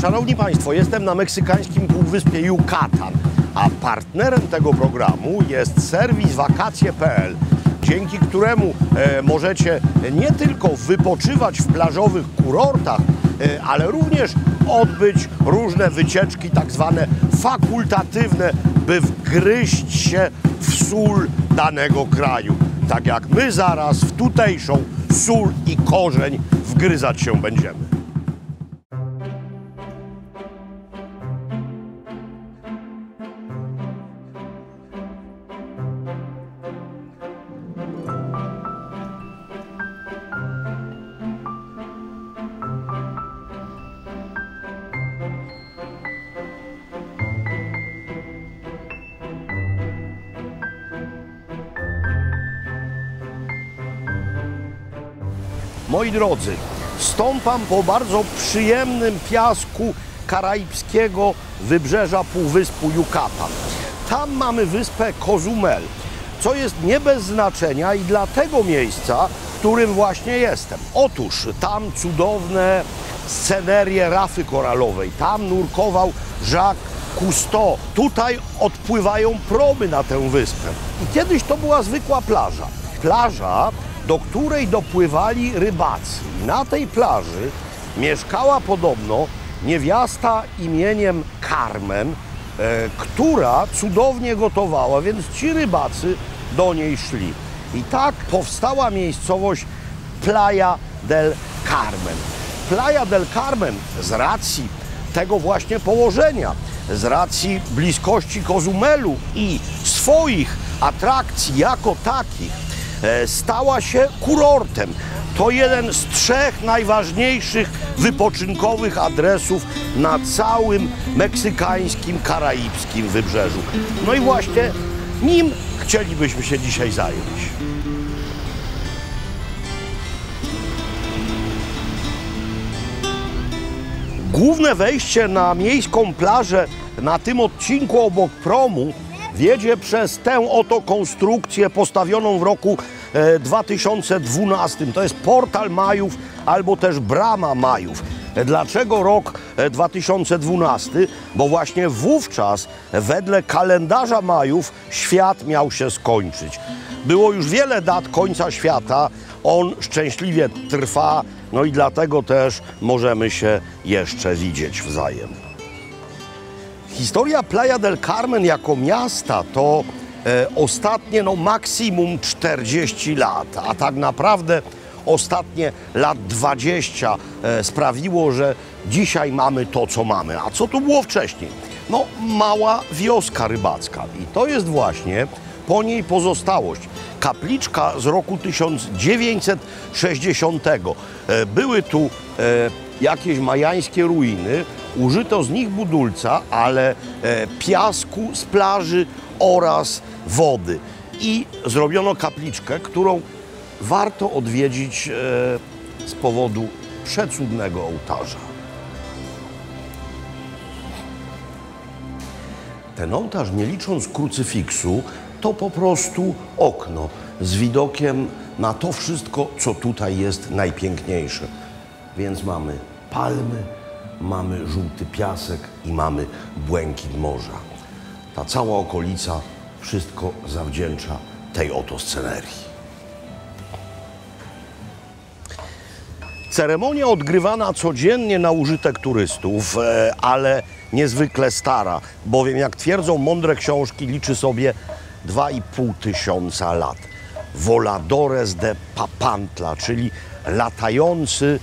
Szanowni Państwo, jestem na meksykańskim półwyspie Yucatan, a partnerem tego programu jest serwis wakacje.pl, dzięki któremu możecie nie tylko wypoczywać w plażowych kurortach, ale również odbyć różne wycieczki tak zwane fakultatywne, by wgryźć się w sól danego kraju. Tak jak my zaraz w tutejszą sól i korzeń wgryzać się będziemy. Moi drodzy, stąpam po bardzo przyjemnym piasku karaibskiego wybrzeża półwyspu Yucatan. Tam mamy wyspę Cozumel, co jest nie bez znaczenia i dla tego miejsca, w którym właśnie jestem. Otóż tam cudowne scenerie rafy koralowej, tam nurkował Jacques Cousteau. Tutaj odpływają promy na tę wyspę. I kiedyś to była zwykła plaża. Plaża, do której dopływali rybacy. Na tej plaży mieszkała podobno niewiasta imieniem Carmen, która cudownie gotowała, więc ci rybacy do niej szli. I tak powstała miejscowość Playa del Carmen. Playa del Carmen z racji tego właśnie położenia, z racji bliskości Cozumelu i swoich atrakcji jako takich, stała się kurortem. To jeden z 3 najważniejszych wypoczynkowych adresów na całym meksykańskim, karaibskim wybrzeżu. No i właśnie nim chcielibyśmy się dzisiaj zająć. Główne wejście na miejską plażę na tym odcinku obok promu wiedzie przez tę oto konstrukcję postawioną w roku 2012. To jest Portal Majów albo też Brama Majów. Dlaczego rok 2012? Bo właśnie wówczas wedle kalendarza Majów świat miał się skończyć. Było już wiele dat końca świata, on szczęśliwie trwa, no i dlatego też możemy się jeszcze widzieć wzajem. Historia Playa del Carmen jako miasta to ostatnie maksimum 40 lat, a tak naprawdę ostatnie lat 20 sprawiło, że dzisiaj mamy to, co mamy. A co tu było wcześniej? No, mała wioska rybacka i to jest właśnie po niej pozostałość. Kapliczka z roku 1960. Były tu jakieś majańskie ruiny, użyto z nich budulca, ale piasku z plaży oraz wody. I zrobiono kapliczkę, którą warto odwiedzić z powodu przecudnego ołtarza. Ten ołtarz, nie licząc krucyfiksu, to po prostu okno z widokiem na to wszystko, co tutaj jest najpiękniejsze. Więc mamy palmy, mamy żółty piasek i mamy błękit morza. Ta cała okolica wszystko zawdzięcza tej oto scenerii. Ceremonia odgrywana codziennie na użytek turystów, ale niezwykle stara, bowiem jak twierdzą mądre książki, liczy sobie 2500 lat. Voladores de Papantla, czyli latający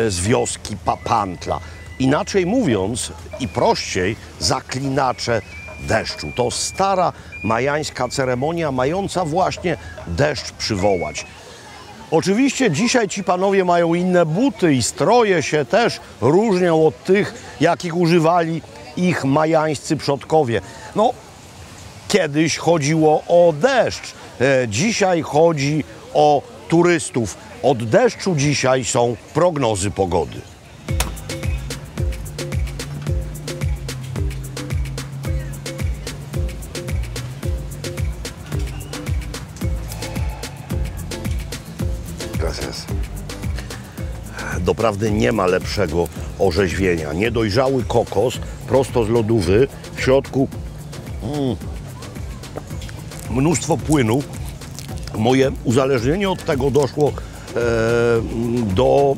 z wioski Papantla. Inaczej mówiąc i prościej, zaklinacze deszczu. To stara majańska ceremonia mająca właśnie deszcz przywołać. Oczywiście dzisiaj ci panowie mają inne buty i stroje się też różnią od tych, jakich używali ich majańscy przodkowie. No, kiedyś chodziło o deszcz, dzisiaj chodzi o turystów. Od deszczu dzisiaj są prognozy pogody. Gracias. Doprawdy nie ma lepszego orzeźwienia. Niedojrzały kokos, prosto z lodówy, w środku mnóstwo płynu. Moje uzależnienie od tego doszło do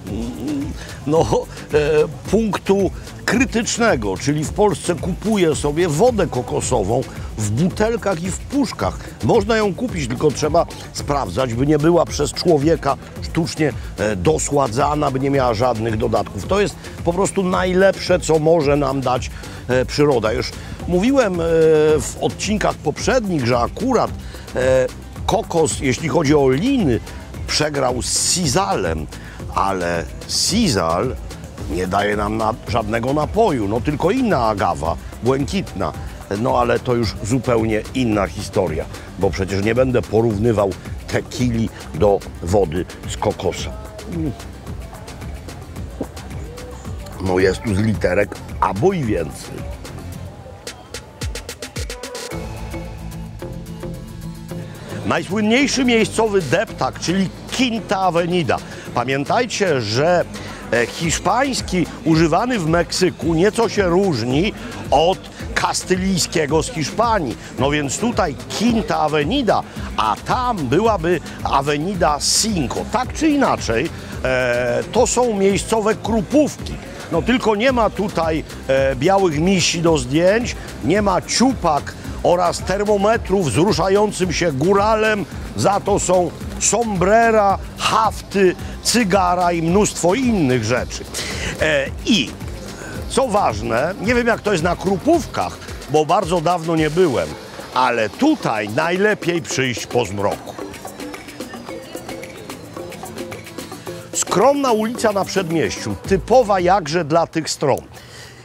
punktu krytycznego, czyli w Polsce kupuję sobie wodę kokosową w butelkach i w puszkach. Można ją kupić, tylko trzeba sprawdzać, by nie była przez człowieka sztucznie dosładzana, by nie miała żadnych dodatków. To jest po prostu najlepsze, co może nam dać przyroda. Już mówiłem w odcinkach poprzednich, że akurat kokos, jeśli chodzi o liny, przegrał z Sizalem, ale Sizal nie daje nam żadnego napoju, no tylko inna agawa, błękitna. No ale to już zupełnie inna historia, bo przecież nie będę porównywał tekili do wody z kokosa. No jest tu z literek albo i więcej. Najsłynniejszy miejscowy deptak, czyli Quinta Avenida. Pamiętajcie, że hiszpański używany w Meksyku nieco się różni od kastylijskiego z Hiszpanii. No więc tutaj Quinta Avenida, a tam byłaby Avenida Cinco. Tak czy inaczej, to są miejscowe krupówki. No tylko nie ma tutaj białych misi do zdjęć, nie ma ciupak oraz termometrów z ruszającym się góralem, za to są sombrera, hafty, cygara i mnóstwo innych rzeczy. I co ważne, nie wiem jak to jest na krupówkach, bo bardzo dawno nie byłem, ale tutaj najlepiej przyjść po zmroku. Skromna ulica na Przedmieściu, typowa jakże dla tych stron.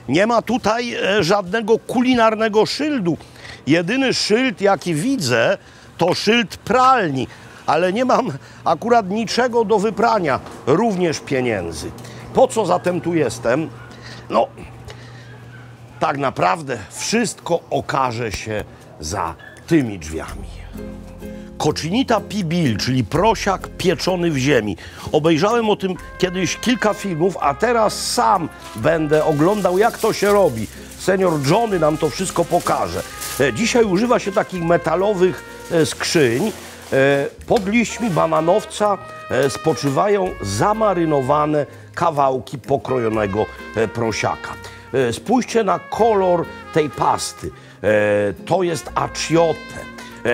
Nie ma tutaj żadnego kulinarnego szyldu. Jedyny szyld, jaki widzę, to szyld pralni, ale nie mam akurat niczego do wyprania, również pieniędzy. Po co zatem tu jestem? No, tak naprawdę wszystko okaże się za tymi drzwiami. Cochinita pibil, czyli prosiak pieczony w ziemi. Obejrzałem o tym kiedyś kilka filmów, a teraz sam będę oglądał, jak to się robi. Senior Johnny nam to wszystko pokaże. Dzisiaj używa się takich metalowych skrzyń. Pod liśćmi bananowca spoczywają zamarynowane kawałki pokrojonego prosiaka. Spójrzcie na kolor tej pasty. To jest aciote,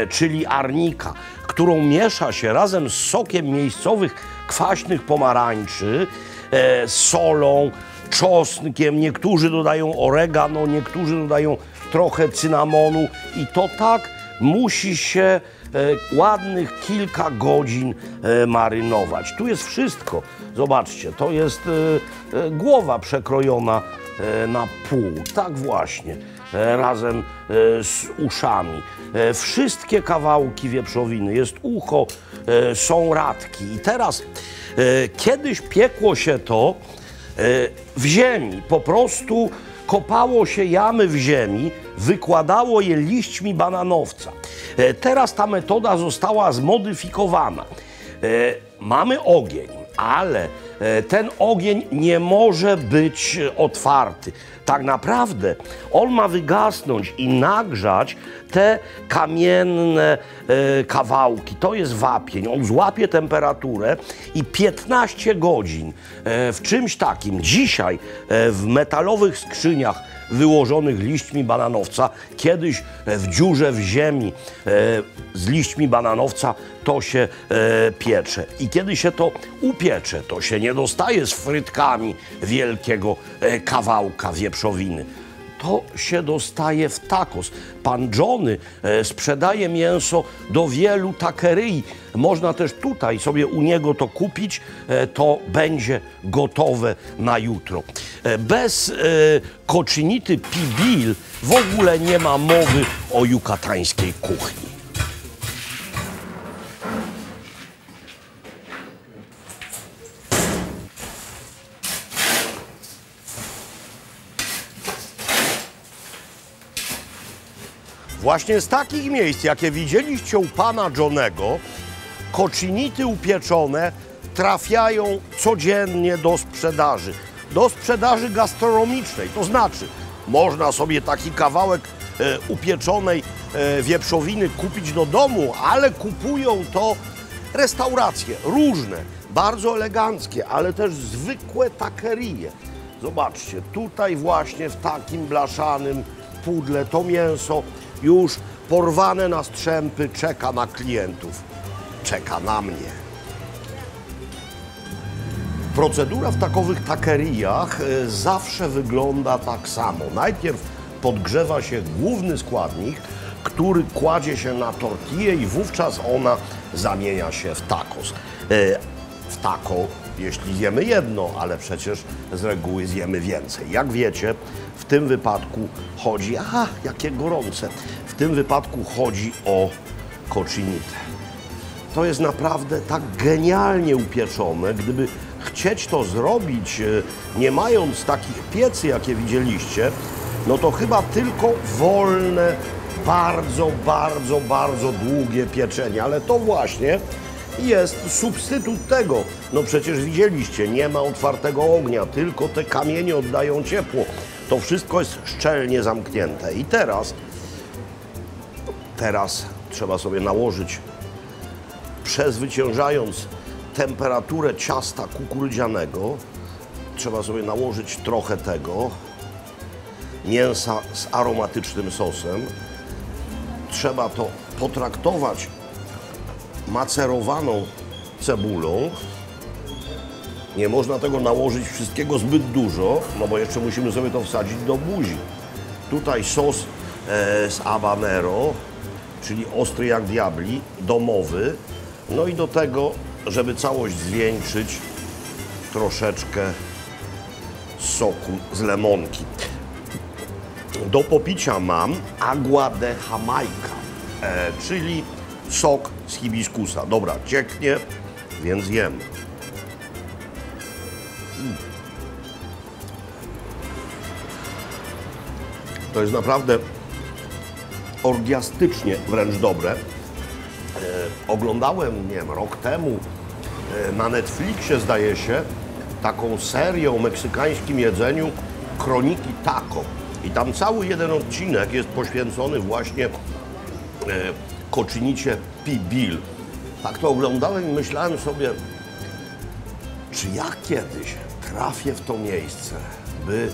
czyli arnika, którą miesza się razem z sokiem miejscowych kwaśnych pomarańczy, solą, czosnkiem. Niektórzy dodają oregano, niektórzy dodają trochę cynamonu i to tak musi się ładnych kilka godzin marynować. Tu jest wszystko. Zobaczcie, to jest głowa przekrojona na pół. Tak właśnie, razem z uszami. Wszystkie kawałki wieprzowiny. Jest ucho, są radki. I teraz kiedyś piekło się to w ziemi. Po prostu kopało się jamy w ziemi, wykładało je liśćmi bananowca. Teraz ta metoda została zmodyfikowana. Mamy ogień, ale ten ogień nie może być otwarty. Tak naprawdę on ma wygasnąć i nagrzać te kamienne kawałki. To jest wapień. On złapie temperaturę i 15 godzin w czymś takim. Dzisiaj w metalowych skrzyniach wyłożonych liśćmi bananowca, kiedyś w dziurze w ziemi z liśćmi bananowca to się piecze. I kiedy się to upiecze, to się nie dostaje z frytkami wielkiego kawałka wieprzowiny. To się dostaje w tacos. Pan Johnny sprzedaje mięso do wielu takeryi. Można też tutaj sobie u niego to kupić, to będzie gotowe na jutro. Bez cochinity pibil w ogóle nie ma mowy o jukatańskiej kuchni. Właśnie z takich miejsc, jakie widzieliście u pana Johnnego, cochinity upieczone trafiają codziennie do sprzedaży. do sprzedaży gastronomicznej. To znaczy, można sobie taki kawałek upieczonej wieprzowiny kupić do domu, ale kupują to restauracje różne, bardzo eleganckie, ale też zwykłe takerie. Zobaczcie, tutaj właśnie w takim blaszanym pudle to mięso już porwane na strzępy czeka na klientów. Czeka na mnie. Procedura w takowych takeriach zawsze wygląda tak samo. Najpierw podgrzewa się główny składnik, który kładzie się na tortillę i wówczas ona zamienia się w tacos. W taco, jeśli zjemy jedno, ale przecież z reguły zjemy więcej. Jak wiecie, w tym wypadku chodzi, jakie gorące, w tym wypadku chodzi o cochinitę. To jest naprawdę tak genialnie upieczone, gdyby chcieć to zrobić, nie mając takich piecy, jakie widzieliście, no to chyba tylko wolne, bardzo długie pieczenie, ale to właśnie jest substytut tego. No przecież widzieliście, nie ma otwartego ognia, tylko te kamienie oddają ciepło. To wszystko jest szczelnie zamknięte. I teraz trzeba sobie nałożyć, przezwyciężając temperaturę ciasta kukurydzianego, trzeba sobie nałożyć trochę tego mięsa z aromatycznym sosem. Trzeba to potraktować macerowaną cebulą. Nie można tego nałożyć wszystkiego zbyt dużo, no bo jeszcze musimy sobie to wsadzić do buzi. Tutaj sos z habanero, czyli ostry jak diabli, domowy. No i do tego, żeby całość zwieńczyć, troszeczkę soku z lemonki. Do popicia mam agua de Jamaica, czyli sok z hibiskusa. Dobra, cieknie, więc jem. To jest naprawdę orgiastycznie wręcz dobre. Oglądałem, nie wiem, rok temu na Netflixie, zdaje się, taką serię o meksykańskim jedzeniu Kroniki Taco. I tam cały jeden odcinek jest poświęcony właśnie cochinicie pibil. Tak to oglądałem i myślałem sobie, czy ja kiedyś trafię w to miejsce, by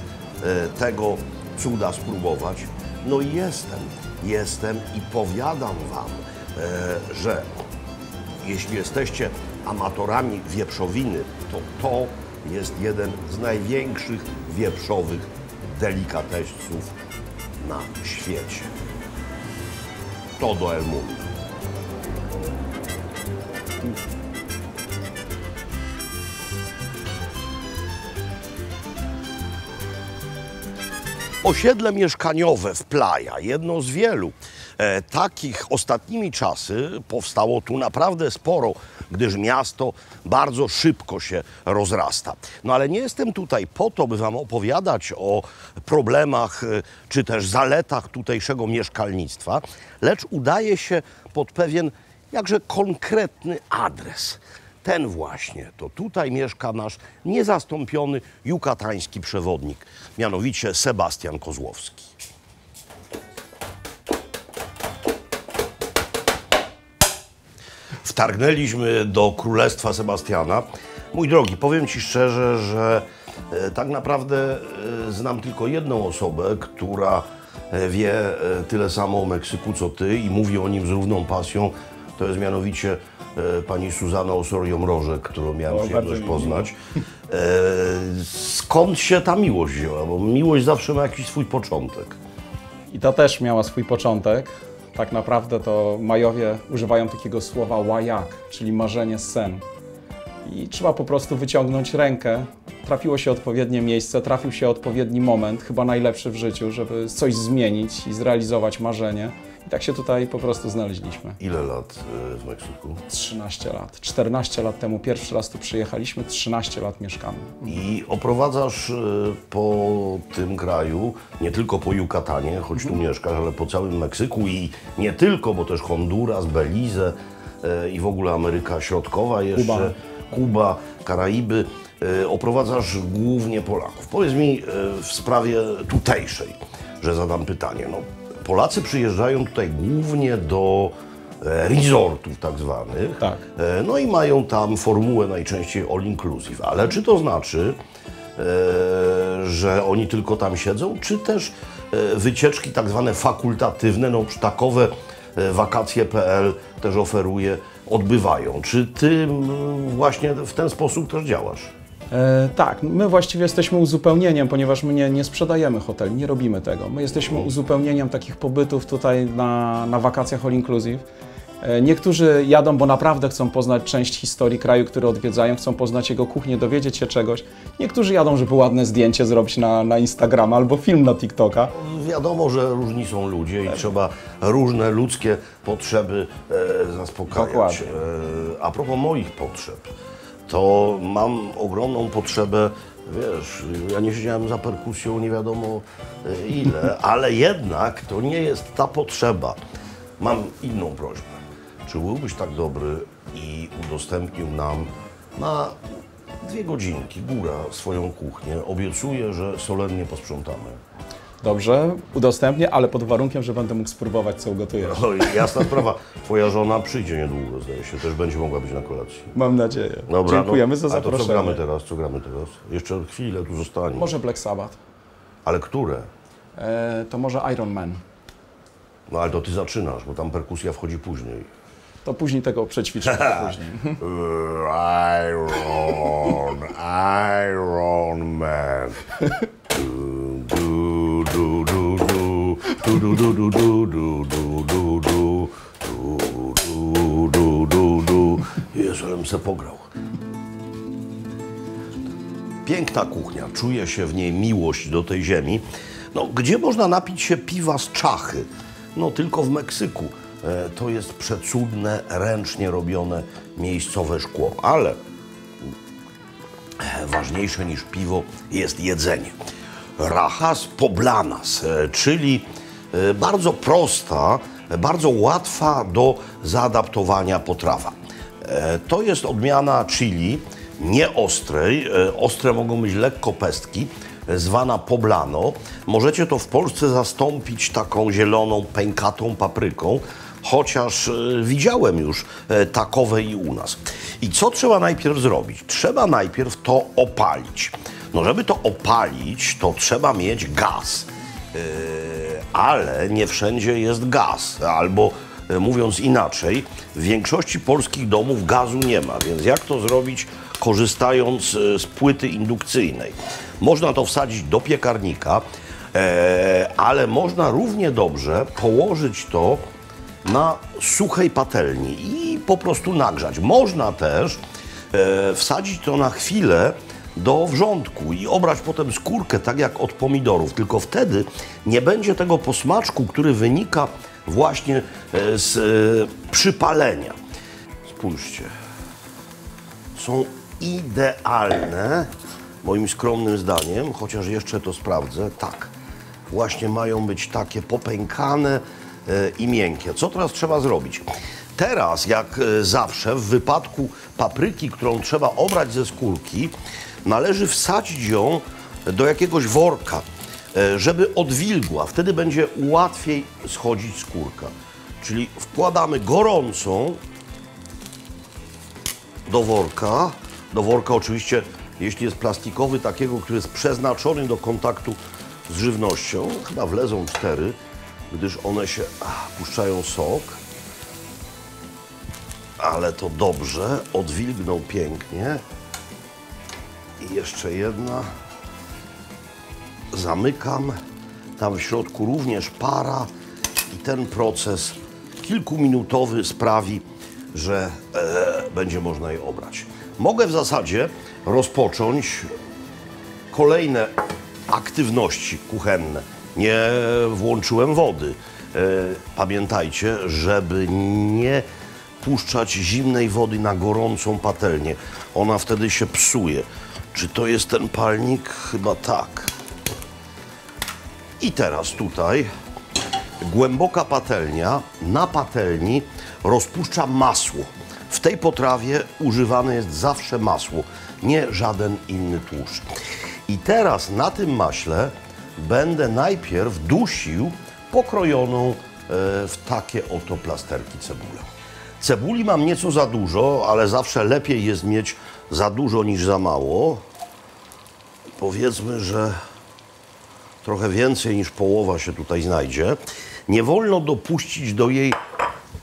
tego cuda spróbować. No i jestem i powiadam wam, że jeśli jesteście amatorami wieprzowiny, to jest jeden z największych wieprzowych delikatesów na świecie. Todo el mundo. Osiedle mieszkaniowe w Playa, jedno z wielu. Takich ostatnimi czasy powstało tu naprawdę sporo, gdyż miasto bardzo szybko się rozrasta. No ale nie jestem tutaj po to, by wam opowiadać o problemach czy też zaletach tutejszego mieszkalnictwa, lecz udaje się pod pewien jakże konkretny adres. Ten właśnie, to tutaj mieszka nasz niezastąpiony jukatański przewodnik, mianowicie Sebastian Kozłowski. Wtargnęliśmy do Królestwa Sebastiana. Mój drogi, powiem ci szczerze, że tak naprawdę znam tylko jedną osobę, która wie tyle samo o Meksyku co ty i mówi o nim z równą pasją. To jest mianowicie pani Susana Osorio-Mrożek, którą miałem przyjemność poznać. Skąd się ta miłość wzięła? Bo miłość zawsze ma jakiś swój początek. I to też miała swój początek. Tak naprawdę to Majowie używają takiego słowa łayak, czyli marzenie, sen. I trzeba po prostu wyciągnąć rękę. Trafiło się odpowiednie miejsce, trafił się odpowiedni moment, chyba najlepszy w życiu, żeby coś zmienić i zrealizować marzenie. I tak się tutaj po prostu znaleźliśmy. Ile lat w Meksyku? 13 lat. 14 lat temu pierwszy raz tu przyjechaliśmy, 13 lat mieszkamy. I oprowadzasz po tym kraju, nie tylko po Yucatanie, choć tu mieszkasz, ale po całym Meksyku i nie tylko, bo też Honduras, Belize i w ogóle Ameryka Środkowa jeszcze, Kuba, Karaiby. oprowadzasz głównie Polaków. Powiedz mi w sprawie tutejszej, że zadam pytanie. No, Polacy przyjeżdżają tutaj głównie do resortów tak zwanych, Tak. No i mają tam formułę najczęściej all inclusive, ale czy to znaczy, że oni tylko tam siedzą, czy też wycieczki tak zwane fakultatywne, no takowe wakacje.pl też oferuje, odbywają. Czy ty właśnie w ten sposób też działasz? Tak, my właściwie jesteśmy uzupełnieniem, ponieważ my nie sprzedajemy hoteli, nie robimy tego. My jesteśmy uzupełnieniem takich pobytów tutaj na wakacjach all inclusive. Niektórzy jadą, bo naprawdę chcą poznać część historii kraju, który odwiedzają, chcą poznać jego kuchnię, dowiedzieć się czegoś. Niektórzy jadą, żeby ładne zdjęcie zrobić na Instagrama albo film na TikToka. Wiadomo, że różni są ludzie i trzeba różne ludzkie potrzeby zaspokajać. Dokładnie. A propos moich potrzeb, to mam ogromną potrzebę, wiesz, ja nie siedziałem za perkusją nie wiadomo ile, ale jednak to nie jest ta potrzeba. Mam inną prośbę. Czy byłbyś tak dobry i udostępnił nam na 2 godzinki, góra, swoją kuchnię? Obiecuję, że solennie posprzątamy. Dobrze, udostępnię, ale pod warunkiem, że będę mógł spróbować, co ugotujesz. No i jasna sprawa, twoja żona przyjdzie niedługo, zdaje się, też będzie mogła być na kolacji. Mam nadzieję. Dobra, Dziękujemy za a to zaproszenie. co gramy teraz? Co gramy teraz? Jeszcze chwilę tu zostanie. Może Black Sabbath, Ale które? to może Iron Man. No ale to ty zaczynasz, bo tam perkusja wchodzi później. To później tego przećwiczę. później. Iron Man. Du, du, du, du, du, du, du, du, du, du, du, du, du, du, du, du, du. Jezu, ale bym se pograł. Piękna kuchnia, czuje się w niej miłość do tej ziemi. No, gdzie można napić się piwa z czachy? No, tylko w Meksyku. To jest przecudne, ręcznie robione miejscowe szkło, ale ważniejsze niż piwo jest jedzenie. Rajas poblanas, czyli bardzo prosta, bardzo łatwa do zaadaptowania potrawa. To jest odmiana chili, nie ostrej. Ostre mogą być lekko pestki, zwana poblano. Możecie to w Polsce zastąpić taką zieloną, pękatą papryką, chociaż widziałem już takowe i u nas. I co trzeba najpierw zrobić? Trzeba najpierw to opalić. No, żeby to opalić, to trzeba mieć gaz. Ale nie wszędzie jest gaz. Albo mówiąc inaczej, w większości polskich domów gazu nie ma. Więc jak to zrobić, korzystając z płyty indukcyjnej? Można to wsadzić do piekarnika, ale można równie dobrze położyć to na suchej patelni i po prostu nagrzać. Można też wsadzić to na chwilę do wrzątku i obrać potem skórkę, tak jak od pomidorów, tylko wtedy nie będzie tego posmaczku, który wynika właśnie z przypalenia. Spójrzcie, są idealne, moim skromnym zdaniem, chociaż jeszcze to sprawdzę, tak, właśnie mają być takie popękane i miękkie. Co teraz trzeba zrobić? Teraz, jak zawsze, w wypadku papryki, którą trzeba obrać ze skórki, należy wsadzić ją do jakiegoś worka, żeby odwilgła. Wtedy będzie łatwiej schodzić skórka. Czyli wkładamy gorącą do worka. Do worka oczywiście, jeśli jest plastikowy, takiego, który jest przeznaczony do kontaktu z żywnością. Chyba wlezą 4, gdyż one się puszczają sok. Ale to dobrze, odwilgną pięknie. I jeszcze jedna. Zamykam. Tam w środku również para. I ten proces kilkuminutowy sprawi, że będzie można je obrać. Mogę w zasadzie rozpocząć kolejne aktywności kuchenne. Nie włączyłem wody. Pamiętajcie, żeby nie puszczać zimnej wody na gorącą patelnię. Ona wtedy się psuje. Czy to jest ten palnik? Chyba tak. I teraz tutaj głęboka patelnia. Na patelni rozpuszczam masło. W tej potrawie używane jest zawsze masło, nie żaden inny tłuszcz. I teraz na tym maśle będę najpierw dusił pokrojoną w takie oto plasterki cebulę. Cebuli mam nieco za dużo, ale zawsze lepiej jest mieć za dużo niż za mało. Powiedzmy, że trochę więcej niż połowa się tutaj znajdzie. Nie wolno dopuścić do jej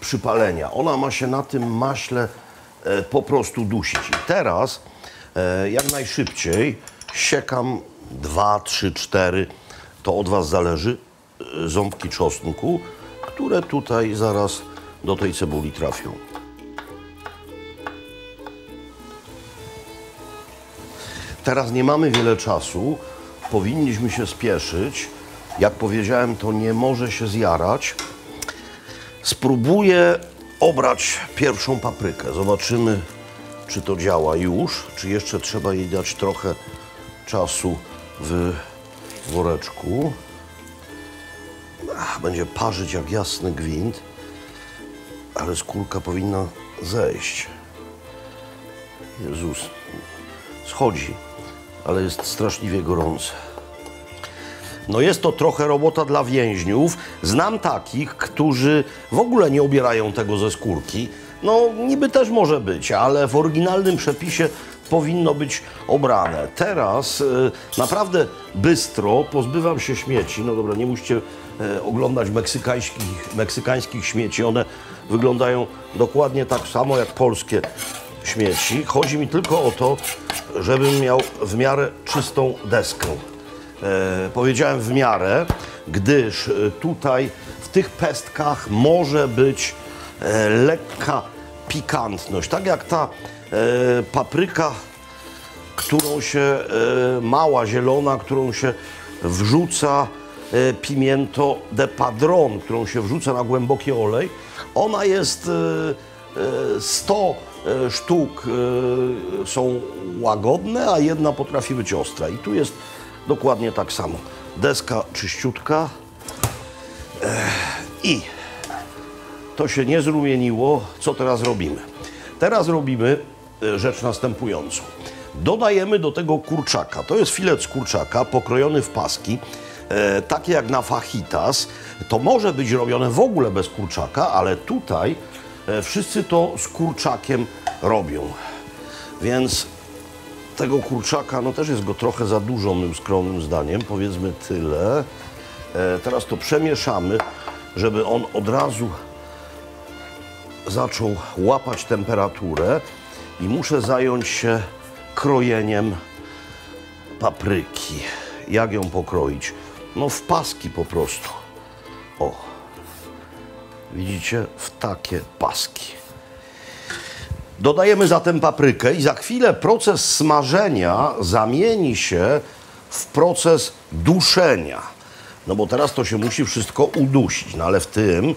przypalenia. Ona ma się na tym maśle po prostu dusić. I teraz jak najszybciej siekam 2, 3, 4, to od Was zależy, ząbki czosnku, które tutaj zaraz do tej cebuli trafią. Teraz nie mamy wiele czasu, powinniśmy się spieszyć. Jak powiedziałem, to nie może się zjarać. Spróbuję obrać pierwszą paprykę. Zobaczymy, czy to działa już, czy jeszcze trzeba jej dać trochę czasu w woreczku. Będzie parzyć jak jasny gwint, ale skórka powinna zejść. Jezus, schodzi, ale jest straszliwie gorące. No jest to trochę robota dla więźniów. Znam takich, którzy w ogóle nie obierają tego ze skórki. No niby też może być, ale w oryginalnym przepisie powinno być obrane. Teraz naprawdę bystro pozbywam się śmieci. No dobra, nie musicie oglądać meksykańskich śmieci. One wyglądają dokładnie tak samo jak polskie śmieci. Chodzi mi tylko o to, żebym miał w miarę czystą deskę. Powiedziałem w miarę, gdyż tutaj w tych pestkach może być lekka pikantność. Tak jak ta papryka, którą się, mała, zielona, którą się wrzuca, pimiento de padron, którą się wrzuca na głęboki olej. Ona jest 100 sztuk są łagodne, a jedna potrafi być ostra. I tu jest dokładnie tak samo. Deska czyściutka. I to się nie zrumieniło. Co teraz robimy? Teraz robimy rzecz następującą. Dodajemy do tego kurczaka. To jest filet z kurczaka pokrojony w paski, takie jak na fajitas. To może być robione w ogóle bez kurczaka, ale tutaj wszyscy to z kurczakiem robią. Więc tego kurczaka, no też jest go trochę za dużo, moim skromnym zdaniem, powiedzmy tyle. Teraz to przemieszamy, żeby on od razu zaczął łapać temperaturę i muszę zająć się krojeniem papryki. Jak ją pokroić? No w paski po prostu. O, widzicie? W takie paski. Dodajemy zatem paprykę i za chwilę proces smażenia zamieni się w proces duszenia. No bo teraz to się musi wszystko udusić, no ale w tym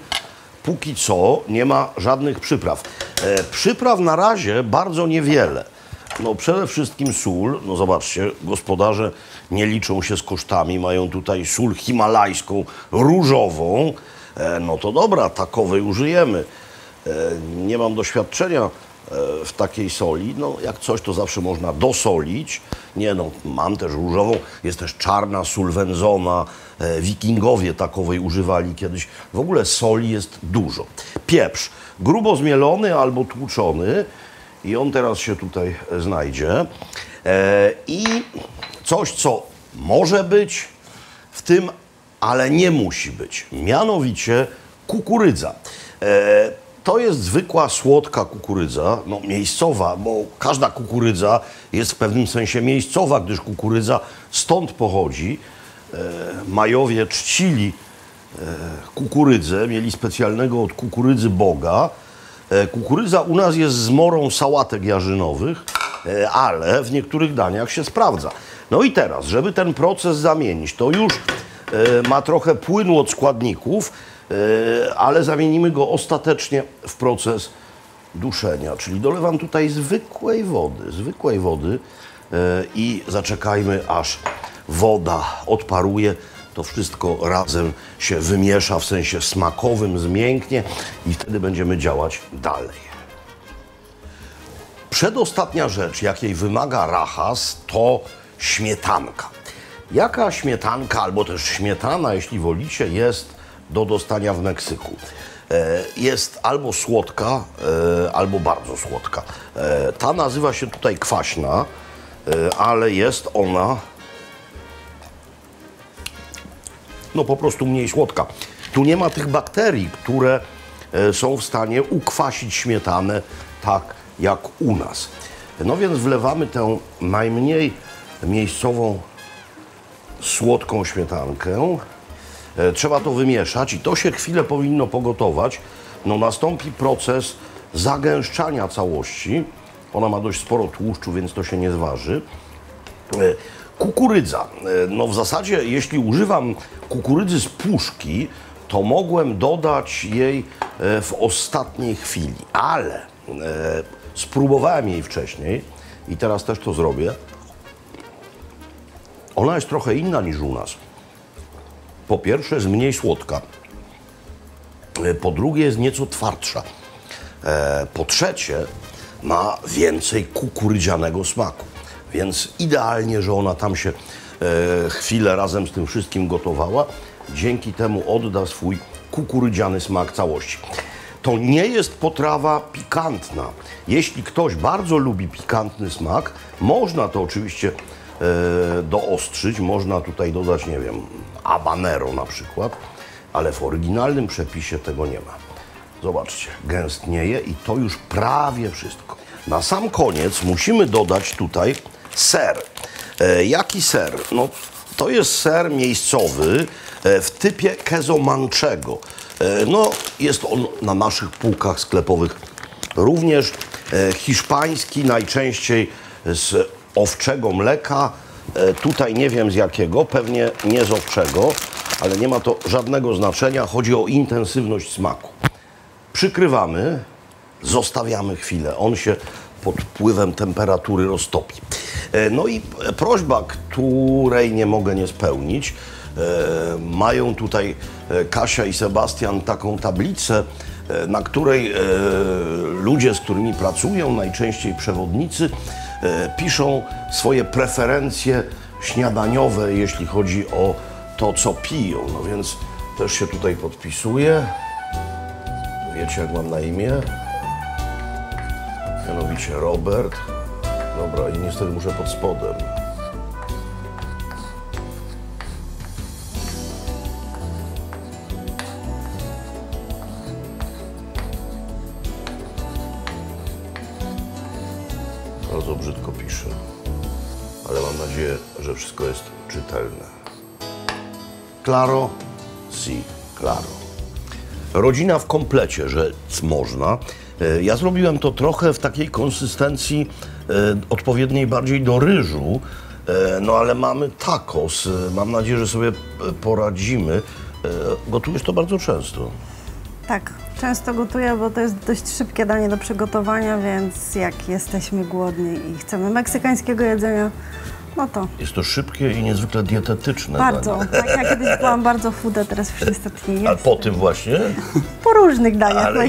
póki co nie ma żadnych przypraw. Przypraw na razie bardzo niewiele. No przede wszystkim sól, no zobaczcie, gospodarze nie liczą się z kosztami, mają tutaj sól himalajską, różową. No to dobra, takowej użyjemy. Nie mam doświadczenia w takiej soli, no jak coś to zawsze można dosolić. Nie no, mam też różową, jest też czarna sól wędzona, wikingowie takowej używali kiedyś. W ogóle soli jest dużo. Pieprz, grubo zmielony albo tłuczony i on teraz się tutaj znajdzie. I coś, co może być w tym, ale nie musi być, mianowicie kukurydza. To jest zwykła, słodka kukurydza, no miejscowa, bo każda kukurydza jest w pewnym sensie miejscowa, gdyż kukurydza stąd pochodzi. Majowie czcili kukurydzę, mieli specjalnego od kukurydzy Boga. Kukurydza u nas jest zmorą sałatek jarzynowych, ale w niektórych daniach się sprawdza. No i teraz, żeby ten proces zamienić, to już ma trochę płynu od składników, ale zamienimy go ostatecznie w proces duszenia. Czyli dolewam tutaj zwykłej wody i zaczekajmy, aż woda odparuje. To wszystko razem się wymiesza w sensie smakowym, zmięknie i wtedy będziemy działać dalej. Przedostatnia rzecz, jakiej wymaga rachas, to śmietanka. Jaka śmietanka, albo też śmietana, jeśli wolicie, jest do dostania w Meksyku? Jest albo słodka, albo bardzo słodka. Ta nazywa się tutaj kwaśna, ale jest ona no po prostu mniej słodka. Tu nie ma tych bakterii, które są w stanie ukwasić śmietanę tak jak u nas. No więc wlewamy tę najmniej miejscową słodką śmietankę. Trzeba to wymieszać i to się chwilę powinno pogotować. No nastąpi proces zagęszczania całości. Ona ma dość sporo tłuszczu, więc to się nie zważy. Kukurydza. No w zasadzie, jeśli używam kukurydzy z puszki, to mogłem dodać jej w ostatniej chwili, ale spróbowałem jej wcześniej i teraz też to zrobię. Ona jest trochę inna niż u nas. Po pierwsze jest mniej słodka, po drugie jest nieco twardsza, po trzecie ma więcej kukurydzianego smaku. Więc idealnie, że ona tam się chwilę razem z tym wszystkim gotowała. Dzięki temu odda swój kukurydziany smak całości. To nie jest potrawa pikantna. Jeśli ktoś bardzo lubi pikantny smak, można to oczywiście doostrzyć. Można tutaj dodać, nie wiem, habanero na przykład, ale w oryginalnym przepisie tego nie ma. Zobaczcie, gęstnieje i to już prawie wszystko. Na sam koniec musimy dodać tutaj ser. Jaki ser? No, to jest ser miejscowy w typie queso manchego. No, jest on na naszych półkach sklepowych również hiszpański, najczęściej z owczego mleka. Tutaj nie wiem z jakiego, pewnie nie z owczego, ale nie ma to żadnego znaczenia. Chodzi o intensywność smaku. Przykrywamy, zostawiamy chwilę. On się pod wpływem temperatury roztopi. No i prośba, której nie mogę nie spełnić. Mają tutaj Kasia i Sebastian taką tablicę, na której ludzie, z którymi pracują, najczęściej przewodnicy, piszą swoje preferencje śniadaniowe, jeśli chodzi o to, co piją. No więc też się tutaj podpisuję. Wiecie, jak mam na imię? Mianowicie Robert. Dobra, i niestety muszę pod spodem. Bardzo brzydko piszę, ale mam nadzieję, że wszystko jest czytelne. Claro, si, claro. Rodzina w komplecie, rzec można. Ja zrobiłem to trochę w takiej konsystencji odpowiedniej bardziej do ryżu, no ale mamy tacos. Mam nadzieję, że sobie poradzimy. Gotujesz to bardzo często. Tak, często gotuję, bo to jest dość szybkie danie do przygotowania, więc jak jesteśmy głodni i chcemy meksykańskiego jedzenia, no to Jest to szybkie i niezwykle dietetyczne bardzo. danie. Tak, ja kiedyś byłam bardzo chuda, teraz już niestety nie A jest. po tym właśnie? Po różnych daniach Ale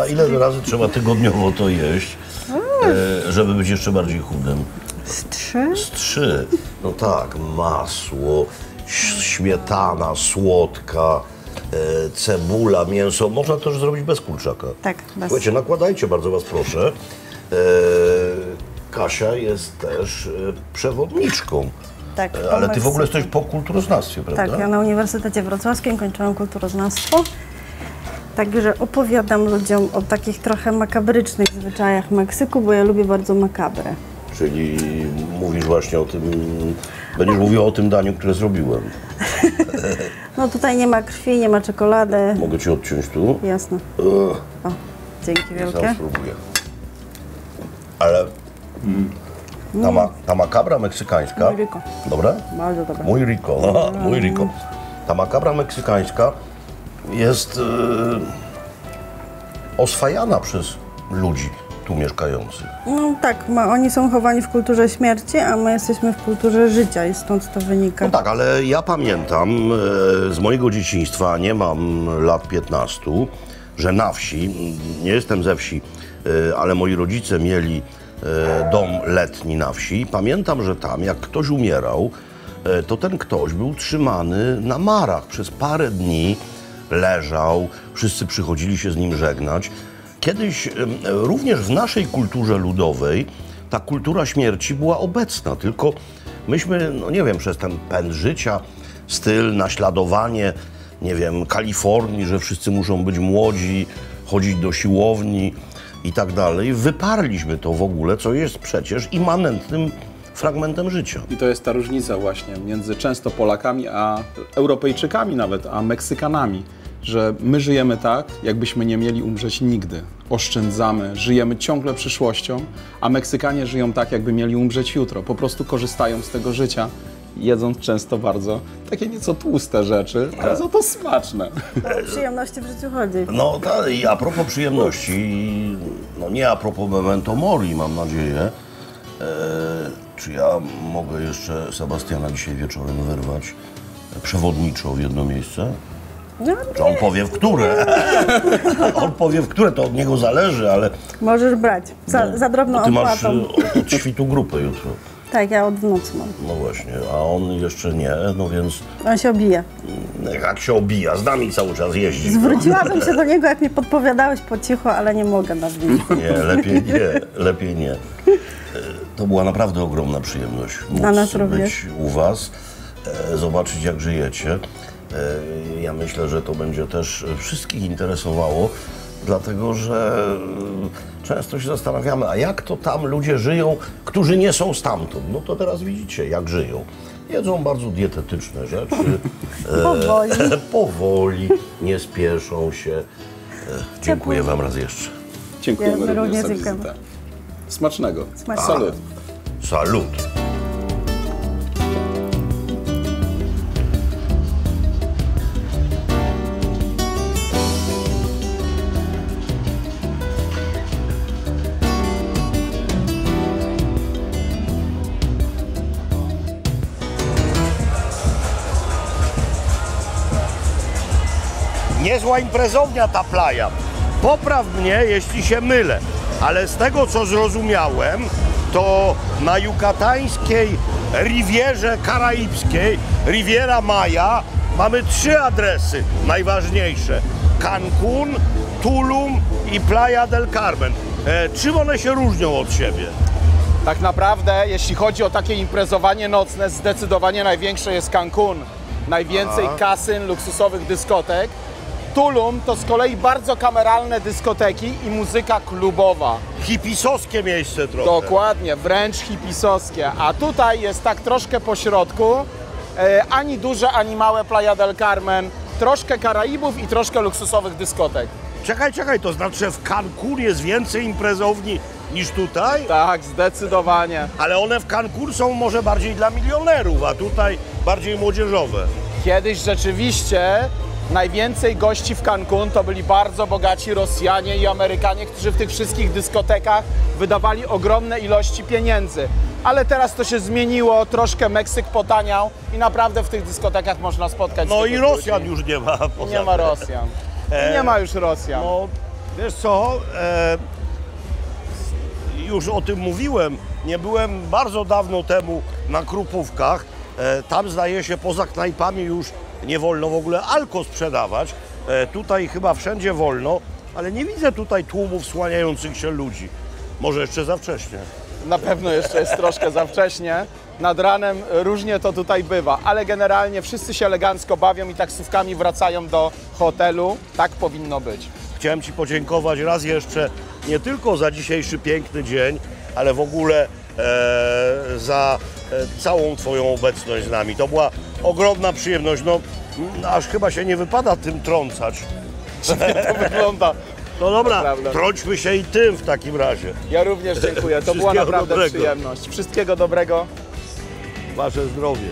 ile razy trzeba tygodniowo to jeść, żeby być jeszcze bardziej chudym? Z 3? Z 3. No tak, masło, śmietana, słodka, cebula, mięso. Można też zrobić bez kurczaka. Tak, bez. Słuchajcie, nakładajcie, bardzo was proszę. Kasia jest też przewodniczką. Tak, Ale ty w ogóle jesteś po kulturoznawstwie, prawda? Tak, ja na Uniwersytecie Wrocławskim kończyłam kulturoznawstwo. Także opowiadam ludziom o takich trochę makabrycznych zwyczajach Meksyku, bo ja lubię bardzo makabrę. Czyli mówisz właśnie o tym, będziesz mówił o tym daniu, które zrobiłem. No tutaj nie ma krwi, nie ma czekolady. Mogę ci odciąć tu? Jasne. O, dzięki wielkie. Sam spróbuję. Ale ta makabra meksykańska... Muy rico. Dobra? Bardzo dobre. Muy rico, muy rico. Ta makabra meksykańska jest oswajana przez ludzi tu mieszkających. No tak, oni są chowani w kulturze śmierci, a my jesteśmy w kulturze życia i stąd to wynika. No tak, ale ja pamiętam z mojego dzieciństwa, nie mam lat 15, że na wsi, nie jestem ze wsi, ale moi rodzice mieli dom letni na wsi. Pamiętam, że tam jak ktoś umierał, to ten ktoś był trzymany na marach przez parę dni, leżał, wszyscy przychodzili się z nim żegnać. Kiedyś również w naszej kulturze ludowej ta kultura śmierci była obecna, tylko myśmy, no nie wiem, przez ten pęd życia, styl, naśladowanie, nie wiem, Kalifornii, że wszyscy muszą być młodzi, chodzić do siłowni i tak dalej, wyparliśmy to w ogóle, co jest przecież immanentnym fragmentem życia. I to jest ta różnica właśnie między często Polakami, a Europejczykami nawet, a Meksykanami, że my żyjemy tak, jakbyśmy nie mieli umrzeć nigdy. Oszczędzamy, żyjemy ciągle przyszłością, a Meksykanie żyją tak, jakby mieli umrzeć jutro. Po prostu korzystają z tego życia, jedząc często bardzo takie nieco tłuste rzeczy, ale za to smaczne. O przyjemności w życiu chodzi. No tak, i a propos przyjemności, no nie a propos memento mori, mam nadzieję, czy ja mogę jeszcze Sebastiana dzisiaj wieczorem wyrwać przewodniczo w jedno miejsce? No, Czy on powie w które? On powie w które, to od niego zależy, ale możesz brać. Za drobną ty masz opłatą. od świtu grupę jutro. Tak, ja od nocy mam. No właśnie, a on jeszcze nie, no więc On się obija. jak się obija, z nami cały czas jeździ. Zwróciłabym się do niego, jak mi podpowiadałeś po cichu, ale nie mogę na wideo. Nie, lepiej nie. To była naprawdę ogromna przyjemność Dla nas móc również. być u was, zobaczyć jak żyjecie. Ja myślę, że to będzie też wszystkich interesowało, dlatego że często się zastanawiamy, a jak to tam ludzie żyją, którzy nie są stamtąd. No to teraz widzicie, jak żyją. Jedzą bardzo dietetyczne rzeczy. Powoli. Powoli, nie spieszą się. Dziękuję wam raz jeszcze. Dziękujemy My również również za dziękujemy. wizytę. Smacznego. Smacznego. Salut. Salut. Niezła imprezownia ta playa. Popraw mnie, jeśli się mylę, ale z tego, co zrozumiałem, to na jukatańskiej Rivierze Karaibskiej, Riviera Maya, mamy 3 adresy najważniejsze. Cancún, Tulum i Playa del Carmen. Czym one się różnią od siebie? Tak naprawdę, jeśli chodzi o takie imprezowanie nocne, zdecydowanie największe jest Cancún. Najwięcej kasyn, luksusowych dyskotek. Tulum to z kolei bardzo kameralne dyskoteki i muzyka klubowa. Hipisowskie miejsce trochę. Dokładnie, wręcz hipisowskie. A tutaj jest tak troszkę po środku, ani duże, ani małe Playa del Carmen, troszkę Karaibów i troszkę luksusowych dyskotek. Czekaj, to znaczy, że w Cancún jest więcej imprezowni niż tutaj? Tak, zdecydowanie. Ale one w Cancún są może bardziej dla milionerów, a tutaj bardziej młodzieżowe. Kiedyś rzeczywiście najwięcej gości w Cancún to byli bardzo bogaci Rosjanie i Amerykanie, którzy w tych wszystkich dyskotekach wydawali ogromne ilości pieniędzy. Ale teraz to się zmieniło, troszkę Meksyk potaniał i naprawdę w tych dyskotekach można spotkać No i zwykłych Rosjan ludzi. już nie ma. Nie ma Rosjan. Nie ma już Rosjan. No, wiesz co, już o tym mówiłem, nie byłem bardzo dawno temu na Krupówkach. Tam zdaje się poza knajpami już nie wolno w ogóle alko sprzedawać. Tutaj chyba wszędzie wolno, ale nie widzę tutaj tłumów słaniających się ludzi. Może jeszcze za wcześnie. Na pewno jeszcze jest troszkę za wcześnie. Nad ranem różnie to tutaj bywa, ale generalnie wszyscy się elegancko bawią i taksówkami wracają do hotelu. Tak powinno być. Chciałem Ci podziękować raz jeszcze nie tylko za dzisiejszy piękny dzień, ale w ogóle za całą Twoją obecność z nami. To była ogromna przyjemność. No, aż chyba się nie wypada tym trącać. To wygląda. No dobra, Naprawdę. trąćmy się i tym w takim razie. Ja również dziękuję. To była Wszystkiego naprawdę dobrego. przyjemność. Wszystkiego dobrego. Wasze zdrowie.